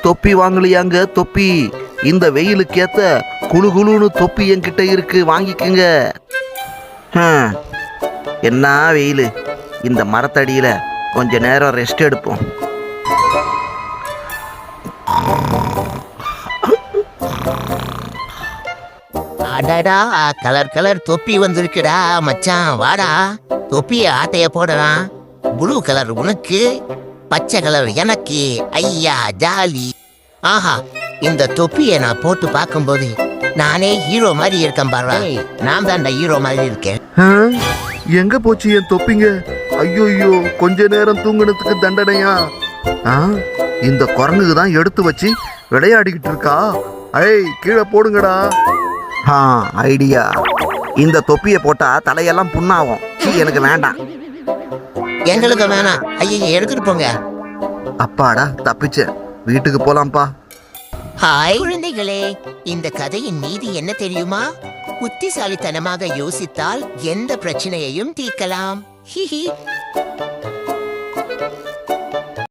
தொப்பி வாங்கலையாங்க தொப்பி? இந்த வெயிலுக்கேத்த குளு குளுன்னு தொப்பி என்கிட்ட இருக்கு, வாங்கிக்கங்க. என்ன வெயில்! இந்த மரத்தடியில் கொஞ்ச நேரம் ரெஸ்ட் எடுப்போம். அடடா, கலர் கலர் தொப்பி வந்திருக்குடா மச்சான். வாடா, தொப்பிய ஆட்டைய போடலாம். ப்ளூ கலர் உனக்கு, பச்சை கலர் எனக்கு. ஐயா ஜாலி. ஆஹா, இந்த தொப்பியை நான் போட்டு பார்க்கும்போது நானே ஹீரோ மாதிரி இருக்கேன் பாரு. நான் தான் ஹீரோ மாதிரி இருக்கேன். எங்க போச்சு என் தொப்பிங்க? ஐயோ, கொஞ்ச நேரம் தூங்குனதுக்கு தண்டனையா? இந்த குரங்குக்கு தான் எடுத்து வச்சு விளையாடிக்கிட்டு இருக்கா. கீழே போடுங்கடா. ஐடியா. இந்த தொப்பியை போட்டா தலையெல்லாம் புண்ணாகும். எனக்கு வேண்டாம். எங்களுக்கு வேணாம். ஐயா, எடுத்துட்டு போங்க. அப்பாடா, தப்பிச்சேன். வீட்டுக்கு போலாம்ப்பா. ஹாய் குழந்தைகளே, இந்த கதையின் நீதி என்ன தெரியுமா? புத்திசாலித்தனமாக யோசித்தால் எந்த பிரச்சனையையும் தீர்க்கலாம். ஹிஹி.